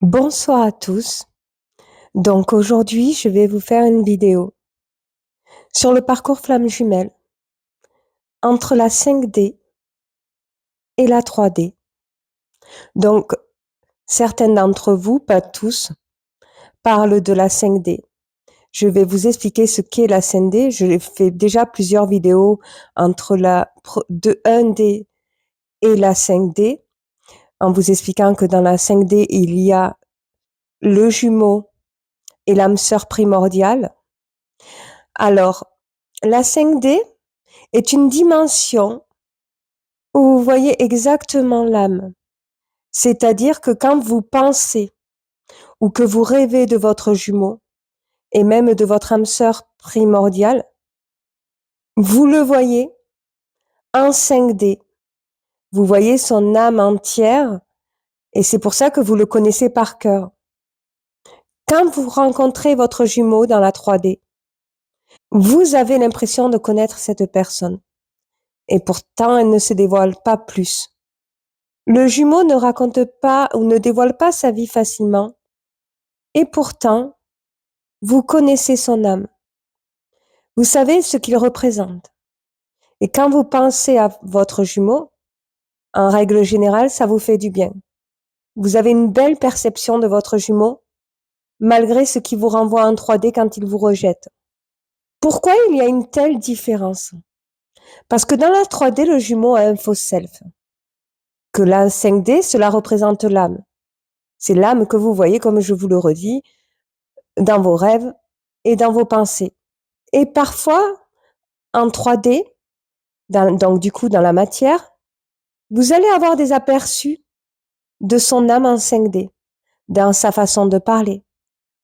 Bonsoir à tous. Donc aujourd'hui, je vais vous faire une vidéo sur le parcours flamme jumelle entre la 5D et la 3D. Donc, certains d'entre vous, pas tous, parlent de la 5D. Je vais vous expliquer ce qu'est la 5D. Je fait déjà plusieurs vidéos entre de 1D et la 5D, en vous expliquant que dans la 5D, il y a le jumeau et l'âme sœur primordiale. Alors, la 5D est une dimension où vous voyez exactement l'âme. C'est-à-dire que quand vous pensez ou que vous rêvez de votre jumeau et même de votre âme sœur primordiale, vous le voyez en 5D. Vous voyez son âme entière et c'est pour ça que vous le connaissez par cœur. Quand vous rencontrez votre jumeau dans la 3D, vous avez l'impression de connaître cette personne et pourtant elle ne se dévoile pas plus. Le jumeau ne raconte pas ou ne dévoile pas sa vie facilement et pourtant, vous connaissez son âme. Vous savez ce qu'il représente. Et quand vous pensez à votre jumeau, en règle générale, ça vous fait du bien. Vous avez une belle perception de votre jumeau, malgré ce qui vous renvoie en 3D quand il vous rejette. Pourquoi il y a une telle différence? Parce que dans la 3D, le jumeau a un faux self. Que la 5D, cela représente l'âme. C'est l'âme que vous voyez, comme je vous le redis, dans vos rêves et dans vos pensées. Et parfois, en 3D, donc du coup dans la matière, vous allez avoir des aperçus de son âme en 5D, dans sa façon de parler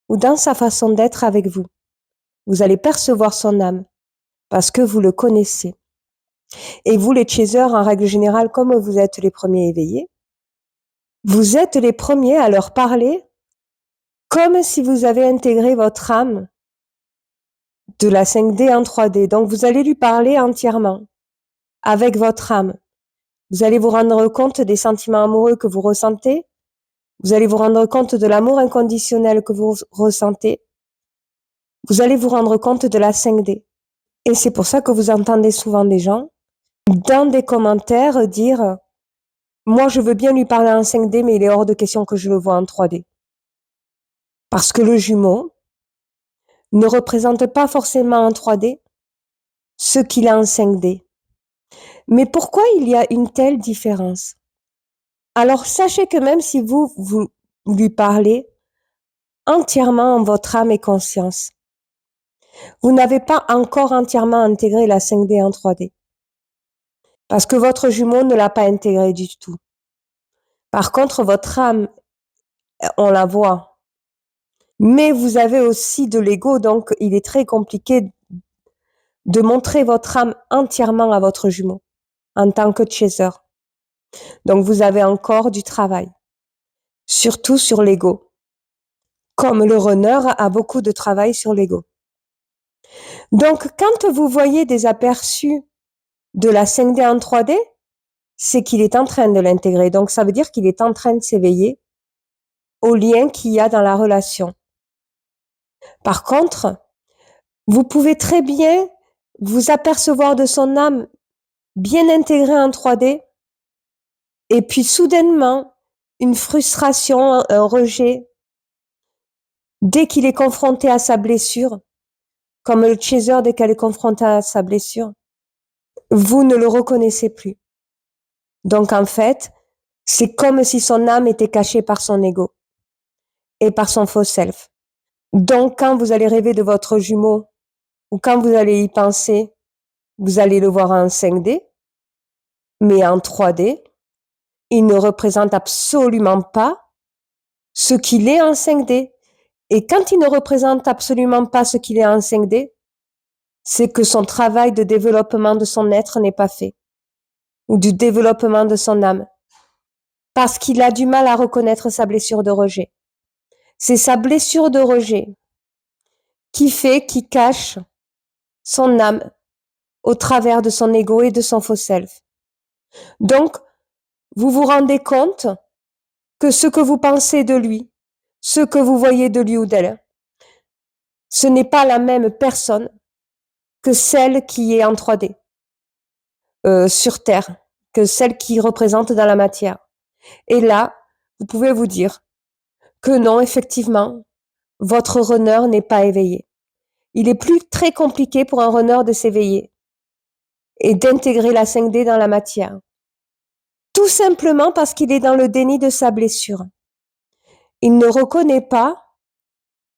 ou dans sa façon d'être avec vous. Vous allez percevoir son âme parce que vous le connaissez. Et vous, les chasers, en règle générale, comme vous êtes les premiers éveillés, vous êtes les premiers à leur parler comme si vous avez intégré votre âme de la 5D en 3D. Donc, vous allez lui parler entièrement avec votre âme. Vous allez vous rendre compte des sentiments amoureux que vous ressentez. Vous allez vous rendre compte de l'amour inconditionnel que vous ressentez. Vous allez vous rendre compte de la 5D. Et c'est pour ça que vous entendez souvent des gens, dans des commentaires, dire « Moi, je veux bien lui parler en 5D, mais il est hors de question que je le voie en 3D. » Parce que le jumeau ne représente pas forcément en 3D ce qu'il a en 5D. Mais pourquoi il y a une telle différence? Alors, sachez que même si vous lui parlez entièrement en votre âme et conscience, vous n'avez pas encore entièrement intégré la 5D en 3D. Parce que votre jumeau ne l'a pas intégré du tout. Par contre, votre âme, on la voit. Mais vous avez aussi de l'ego, donc il est très compliqué de montrer votre âme entièrement à votre jumeau en tant que chaser. Donc vous avez encore du travail, surtout sur l'ego. Comme le runner a beaucoup de travail sur l'ego. Donc quand vous voyez des aperçus de la 5D en 3D, c'est qu'il est en train de l'intégrer. Donc ça veut dire qu'il est en train de s'éveiller au lien qu'il y a dans la relation. Par contre, vous pouvez très bien vous apercevoir de son âme bien intégrée en 3D et puis soudainement, une frustration, un rejet, dès qu'il est confronté à sa blessure, comme le chaser dès qu'elle est confrontée à sa blessure, vous ne le reconnaissez plus. Donc en fait, c'est comme si son âme était cachée par son ego et par son faux self. Donc quand vous allez rêver de votre jumeau ou quand vous allez y penser, vous allez le voir en 5D, mais en 3D, il ne représente absolument pas ce qu'il est en 5D. Et quand il ne représente absolument pas ce qu'il est en 5D, c'est que son travail de développement de son être n'est pas fait, ou du développement de son âme, parce qu'il a du mal à reconnaître sa blessure de rejet. C'est sa blessure de rejet qui cache son âme au travers de son ego et de son faux self. Donc, vous vous rendez compte que ce que vous pensez de lui, ce que vous voyez de lui ou d'elle, ce n'est pas la même personne que celle qui est en 3D, sur Terre, que celle qui représente dans la matière. Et là, vous pouvez vous dire que non, effectivement, votre runner n'est pas éveillé. Il est plus très compliqué pour un runner de s'éveiller et d'intégrer la 5D dans la matière. Tout simplement parce qu'il est dans le déni de sa blessure. Il ne reconnaît pas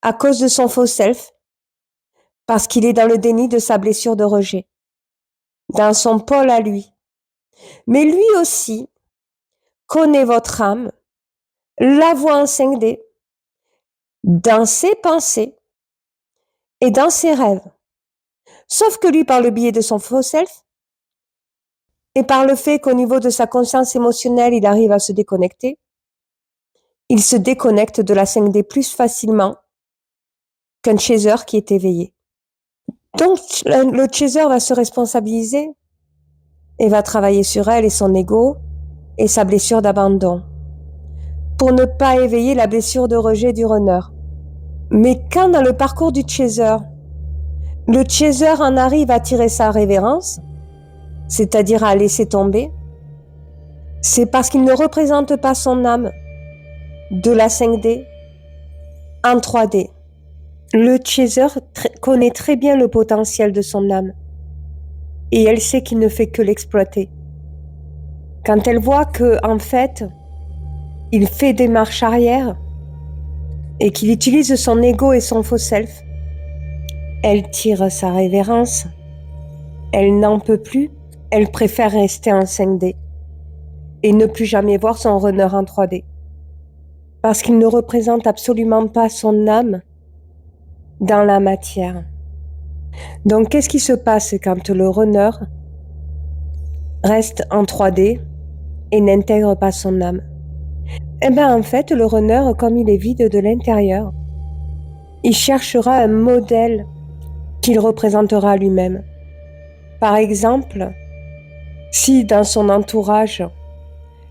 à cause de son faux self, parce qu'il est dans le déni de sa blessure de rejet, dans son pôle à lui. Mais lui aussi connaît votre âme, la voit en 5D, dans ses pensées et dans ses rêves. Sauf que lui, par le biais de son faux self, et par le fait qu'au niveau de sa conscience émotionnelle, il arrive à se déconnecter, il se déconnecte de la 5D plus facilement qu'un chaser qui est éveillé. Donc, le chaser va se responsabiliser et va travailler sur elle et son ego et sa blessure d'abandon pour ne pas éveiller la blessure de rejet du runner. Mais quand dans le parcours du chaser, le chaser en arrive à tirer sa révérence, c'est-à-dire à laisser tomber, c'est parce qu'il ne représente pas son âme de la 5D en 3D. Le chaser connaît très bien le potentiel de son âme et elle sait qu'il ne fait que l'exploiter. Quand elle voit que, en fait, il fait des marches arrière et qu'il utilise son ego et son faux self, elle tire sa révérence, elle n'en peut plus, elle préfère rester en 5D et ne plus jamais voir son runner en 3D. Parce qu'il ne représente absolument pas son âme dans la matière. Donc, qu'est-ce qui se passe quand le runner reste en 3D et n'intègre pas son âme? Eh bien, en fait, le runner, comme il est vide de l'intérieur, il cherchera un modèle qu'il représentera lui-même. Par exemple, si dans son entourage,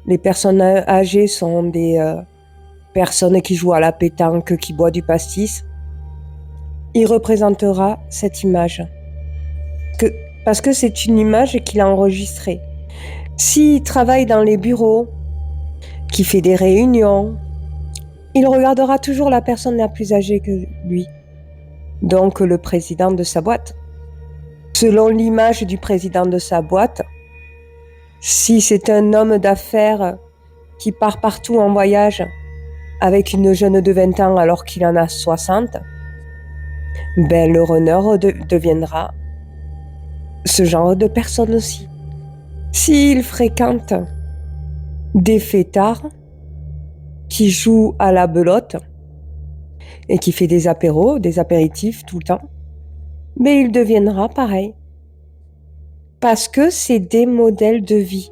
les personnes âgées sont des personnes qui jouent à la pétanque, qui boivent du pastis, il représentera cette image. Parce que c'est une image qu'il a enregistrée. S'il travaille dans les bureaux, qui fait des réunions, il regardera toujours la personne la plus âgée que lui, donc le président de sa boîte. Selon l'image du président de sa boîte, si c'est un homme d'affaires qui part partout en voyage avec une jeune de 20 ans alors qu'il en a 60, ben le runner deviendra ce genre de personne aussi. S'il fréquente des fêtards qui jouent à la belote et qui fait des apéros, des apéritifs tout le temps, mais il deviendra pareil. Parce que c'est des modèles de vie.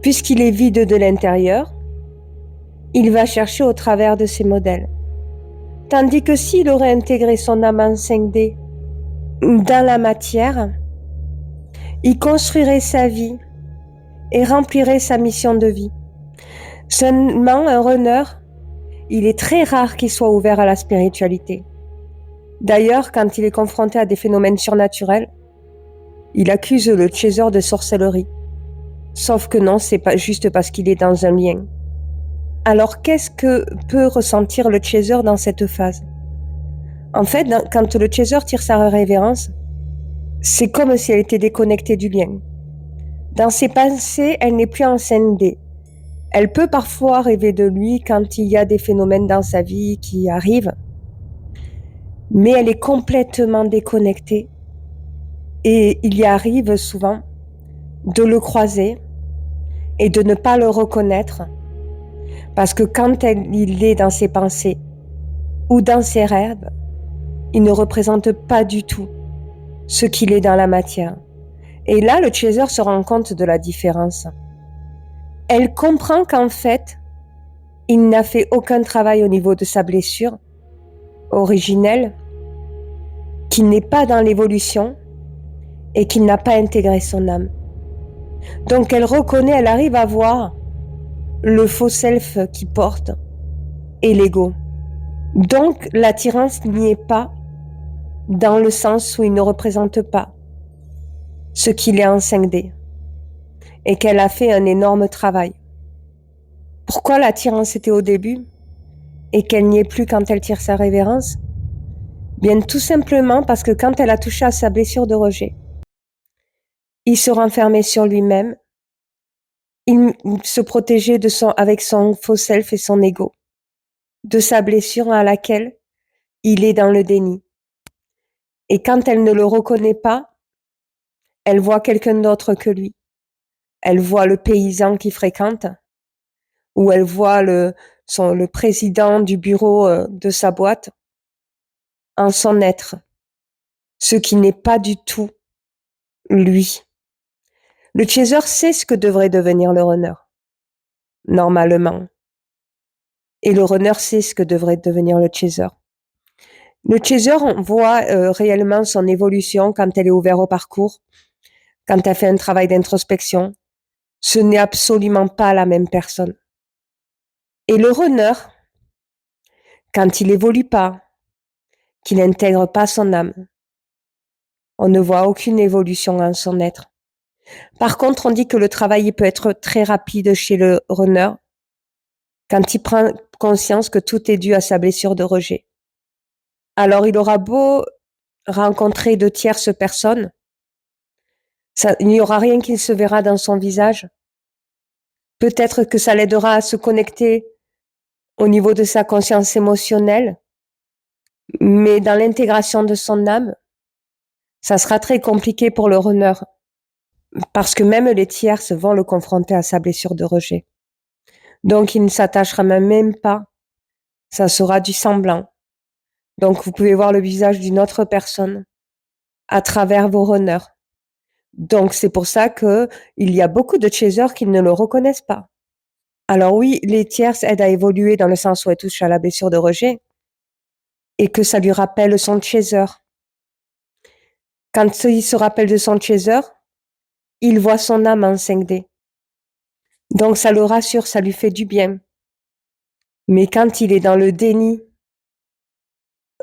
Puisqu'il est vide de l'intérieur, il va chercher au travers de ces modèles. Tandis que s'il aurait intégré son âme en 5D dans la matière, il construirait sa vie et remplirait sa mission de vie. Seulement, un runner, il est très rare qu'il soit ouvert à la spiritualité. D'ailleurs, quand il est confronté à des phénomènes surnaturels, il accuse le chaser de sorcellerie. Sauf que non, c'est pas juste parce qu'il est dans un lien. Alors, qu'est-ce que peut ressentir le chaser dans cette phase? En fait, quand le chaser tire sa révérence, c'est comme si elle était déconnectée du lien. Dans ses pensées, elle n'est plus en 5D. Elle peut parfois rêver de lui quand il y a des phénomènes dans sa vie qui arrivent, mais elle est complètement déconnectée. Et il y arrive souvent de le croiser et de ne pas le reconnaître, parce que quand il est dans ses pensées ou dans ses rêves, il ne représente pas du tout ce qu'il est dans la matière. Et là, le chaser se rend compte de la différence. Elle comprend qu'en fait, il n'a fait aucun travail au niveau de sa blessure originelle, qu'il n'est pas dans l'évolution et qu'il n'a pas intégré son âme. Donc elle reconnaît, elle arrive à voir le faux self qu'il porte et l'ego. Donc l'attirance n'y est pas dans le sens où il ne représente pas ce qu'il est en 5D et qu'elle a fait un énorme travail. Pourquoi l'attirance était au début et qu'elle n'y est plus quand elle tire sa révérence? Bien tout simplement parce que quand elle a touché à sa blessure de rejet, il se renfermait sur lui-même, il se protégeait avec son faux self et son ego, de sa blessure à laquelle il est dans le déni. Et quand elle ne le reconnaît pas, elle voit quelqu'un d'autre que lui. Elle voit le paysan qui fréquente, ou elle voit le président du bureau de sa boîte en son être, ce qui n'est pas du tout lui. Le chaser sait ce que devrait devenir le runner, normalement. Et le runner sait ce que devrait devenir le chaser. Le chaser, on voit réellement son évolution quand elle est ouverte au parcours, quand elle fait un travail d'introspection. Ce n'est absolument pas la même personne. Et le runner, quand il évolue pas, qu'il n'intègre pas son âme, on ne voit aucune évolution en son être. Par contre, on dit que le travail peut être très rapide chez le runner quand il prend conscience que tout est dû à sa blessure de rejet. Alors, il aura beau rencontrer de tierces personnes, il n'y aura rien qui se verra dans son visage. Peut-être que ça l'aidera à se connecter au niveau de sa conscience émotionnelle, mais dans l'intégration de son âme, ça sera très compliqué pour le runner, parce que même les tierces vont le confronter à sa blessure de rejet. Donc, il ne s'attachera même pas, ça sera du semblant. Donc, vous pouvez voir le visage d'une autre personne à travers vos runners. Donc, c'est pour ça que il y a beaucoup de chasers qui ne le reconnaissent pas. Alors oui, les tierces aident à évoluer dans le sens où elles touchent à la blessure de rejet et que ça lui rappelle son chaser. Quand il se rappelle de son chaser, il voit son âme en 5D. Donc ça le rassure, ça lui fait du bien. Mais quand il est dans le déni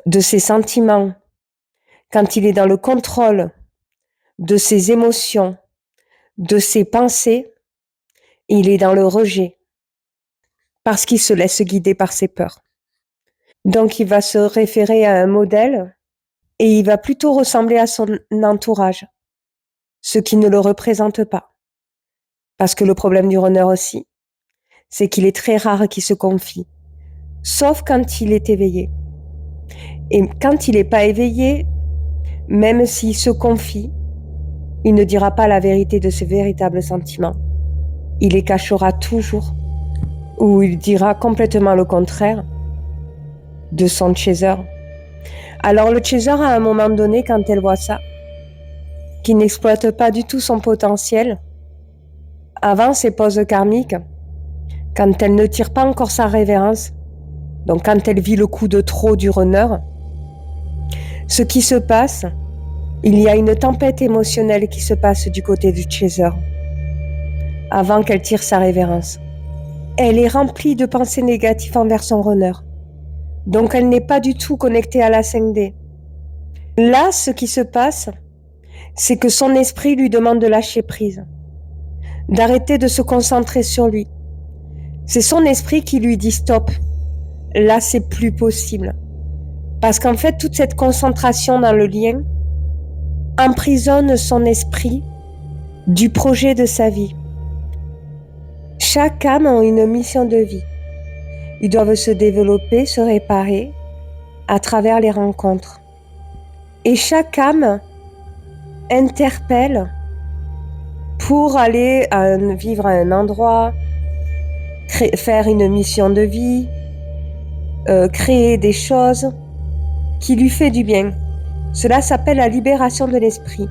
de ses sentiments, quand il est dans le contrôle de ses émotions, de ses pensées, il est dans le rejet parce qu'il se laisse guider par ses peurs. Donc il va se référer à un modèle et il va plutôt ressembler à son entourage, ce qui ne le représente pas. Parce que le problème du runner aussi, c'est qu'il est très rare qu'il se confie, sauf quand il est éveillé. Et quand il n'est pas éveillé, même s'il se confie, il ne dira pas la vérité de ses véritables sentiments. Il les cachera toujours, ou il dira complètement le contraire de son chaser. Alors le chaser, à un moment donné, quand elle voit ça, qui n'exploite pas du tout son potentiel, avant ses pauses karmiques, quand elle ne tire pas encore sa révérence, donc quand elle vit le coup de trop du runner, ce qui se passe, il y a une tempête émotionnelle qui se passe du côté du chaser, avant qu'elle tire sa révérence. Elle est remplie de pensées négatives envers son runner, donc elle n'est pas du tout connectée à la 5D. Là, ce qui se passe, c'est que son esprit lui demande de lâcher prise, d'arrêter de se concentrer sur lui. C'est son esprit qui lui dit stop. Là, c'est plus possible. Parce qu'en fait, toute cette concentration dans le lien emprisonne son esprit du projet de sa vie. Chaque âme a une mission de vie. Ils doivent se développer, se réparer à travers les rencontres. Et chaque âme interpelle pour aller vivre à un endroit, faire une mission de vie, créer des choses qui lui fait du bien. Cela s'appelle la libération de l'esprit.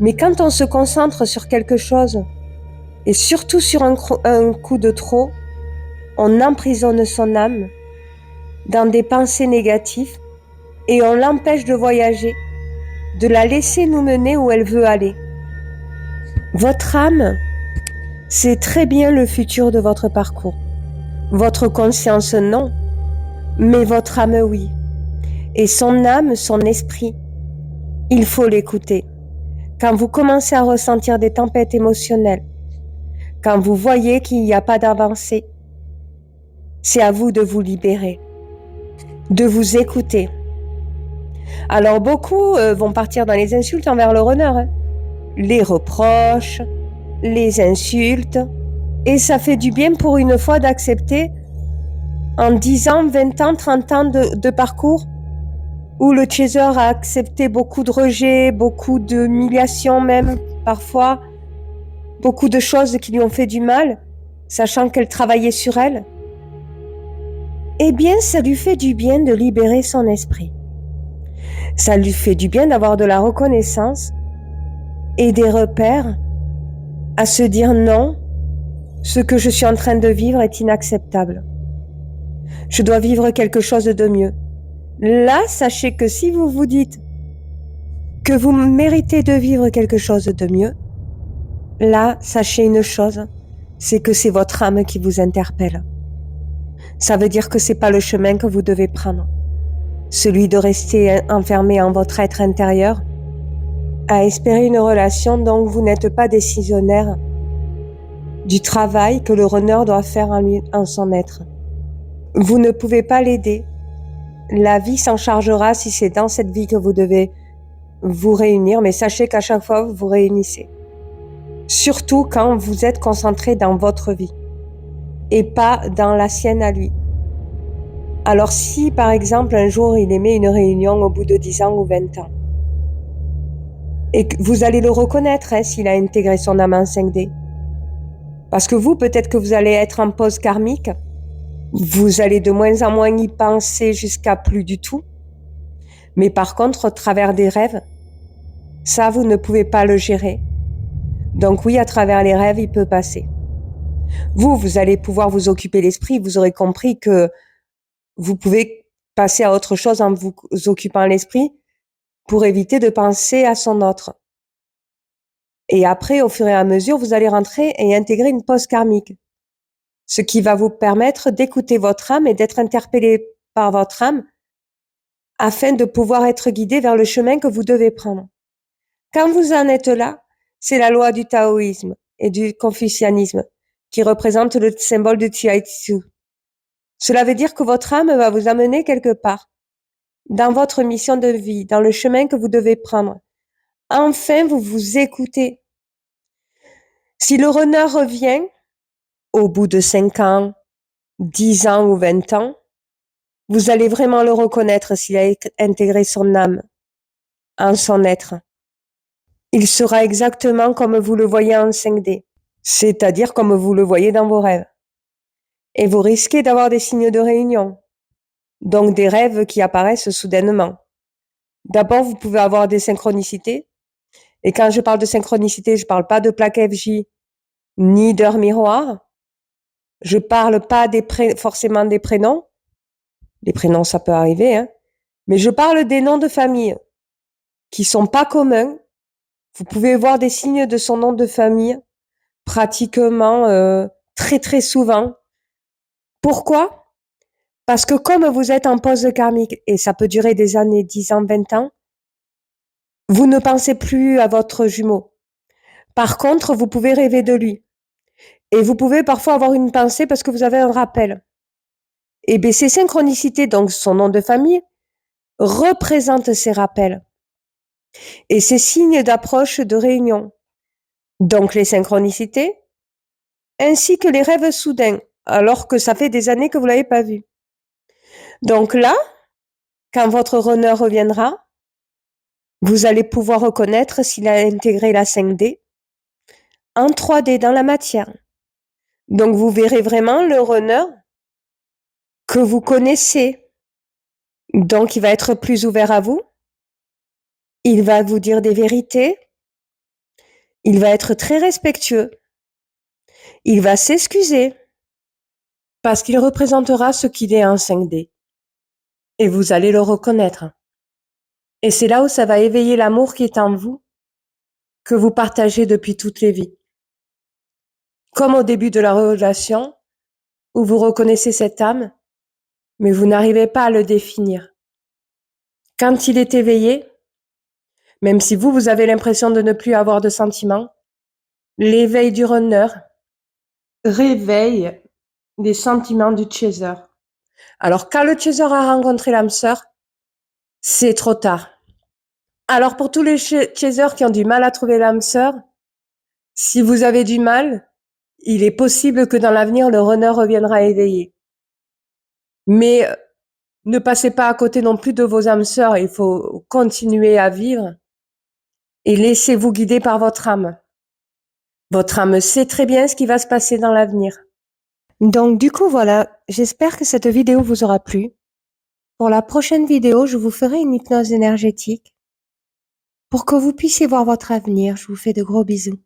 Mais quand on se concentre sur quelque chose, et surtout sur un coup de trop, on emprisonne son âme dans des pensées négatives et on l'empêche de voyager, de la laisser nous mener où elle veut aller. Votre âme, c'est très bien le futur de votre parcours. Votre conscience, non. Mais votre âme, oui. Et son âme, son esprit, il faut l'écouter. Quand vous commencez à ressentir des tempêtes émotionnelles, quand vous voyez qu'il n'y a pas d'avancée, c'est à vous de vous libérer, de vous écouter. Alors beaucoup vont partir dans les insultes envers le runner, hein. Les reproches, les insultes. Et ça fait du bien pour une fois d'accepter en 10 ans, 20 ans, 30 ans de parcours où le chaser a accepté beaucoup de rejets, beaucoup d'humiliations même, parfois, beaucoup de choses qui lui ont fait du mal, sachant qu'elle travaillait sur elle. Eh bien, ça lui fait du bien de libérer son esprit. Ça lui fait du bien d'avoir de la reconnaissance et des repères à se dire non, ce que je suis en train de vivre est inacceptable. Je dois vivre quelque chose de mieux. Là, sachez que si vous vous dites que vous méritez de vivre quelque chose de mieux, là, sachez une chose, c'est que c'est votre âme qui vous interpelle. Ça veut dire que c'est pas le chemin que vous devez prendre. Celui de rester enfermé en votre être intérieur, à espérer une relation dont vous n'êtes pas décisionnaire du travail que le runner doit faire en son être. Vous ne pouvez pas l'aider. La vie s'en chargera si c'est dans cette vie que vous devez vous réunir, mais sachez qu'à chaque fois, vous vous réunissez. Surtout quand vous êtes concentré dans votre vie et pas dans la sienne à lui. Alors si, par exemple, un jour, il aimait une réunion au bout de 10 ans ou 20 ans, et que vous allez le reconnaître s'il a intégré son âme en 5D. Parce que vous, peut-être que vous allez être en pause karmique, vous allez de moins en moins y penser jusqu'à plus du tout. Mais par contre, au travers des rêves, ça, vous ne pouvez pas le gérer. Donc oui, à travers les rêves, il peut passer. Vous allez pouvoir vous occuper l'esprit, vous aurez compris que vous pouvez passer à autre chose en vous occupant l'esprit pour éviter de penser à son autre. Et après, au fur et à mesure, vous allez rentrer et intégrer une pause karmique. Ce qui va vous permettre d'écouter votre âme et d'être interpellé par votre âme afin de pouvoir être guidé vers le chemin que vous devez prendre. Quand vous en êtes là, c'est la loi du taoïsme et du confucianisme qui représente le symbole du Tzu. Cela veut dire que votre âme va vous amener quelque part, dans votre mission de vie, dans le chemin que vous devez prendre. Enfin, vous vous écoutez. Si le runner revient, au bout de 5 ans, 10 ans ou 20 ans, vous allez vraiment le reconnaître s'il a intégré son âme en son être. Il sera exactement comme vous le voyez en 5D, c'est-à-dire comme vous le voyez dans vos rêves. Et vous risquez d'avoir des signes de réunion, donc des rêves qui apparaissent soudainement. D'abord, vous pouvez avoir des synchronicités. Et quand je parle de synchronicité, je parle pas de plaque FJ, ni d'heure miroir. Je parle pas forcément des prénoms. Les prénoms, ça peut arriver, hein. Mais je parle des noms de famille qui sont pas communs. Vous pouvez voir des signes de son nom de famille pratiquement très très souvent. Pourquoi? Parce que comme vous êtes en pause karmique, et ça peut durer des années, 10 ans, 20 ans, vous ne pensez plus à votre jumeau. Par contre, vous pouvez rêver de lui. Et vous pouvez parfois avoir une pensée parce que vous avez un rappel. Et bien, ces synchronicités, donc son nom de famille, représentent ces rappels. Et ces signes d'approche de réunion. Donc les synchronicités, ainsi que les rêves soudains, alors que ça fait des années que vous l'avez pas vu. Donc là, quand votre runner reviendra, vous allez pouvoir reconnaître s'il a intégré la 5D en 3D dans la matière. Donc vous verrez vraiment le runner que vous connaissez. Donc il va être plus ouvert à vous. Il va vous dire des vérités. Il va être très respectueux. Il va s'excuser parce qu'il représentera ce qu'il est en 5D. Et vous allez le reconnaître. Et c'est là où ça va éveiller l'amour qui est en vous, que vous partagez depuis toutes les vies. Comme au début de la relation, où vous reconnaissez cette âme, mais vous n'arrivez pas à le définir. Quand il est éveillé, même si vous avez l'impression de ne plus avoir de sentiments, l'éveil du runner réveille les sentiments du chaser. Alors, quand le chaser a rencontré l'âme sœur, c'est trop tard. Alors, pour tous les chasers qui ont du mal à trouver l'âme sœur, si vous avez du mal, il est possible que dans l'avenir, le runner reviendra éveillé. Mais ne passez pas à côté non plus de vos âmes sœurs. Il faut continuer à vivre et laissez-vous guider par votre âme. Votre âme sait très bien ce qui va se passer dans l'avenir. Donc, du coup, voilà. J'espère que cette vidéo vous aura plu. Pour la prochaine vidéo, je vous ferai une hypnose énergétique pour que vous puissiez voir votre avenir. Je vous fais de gros bisous.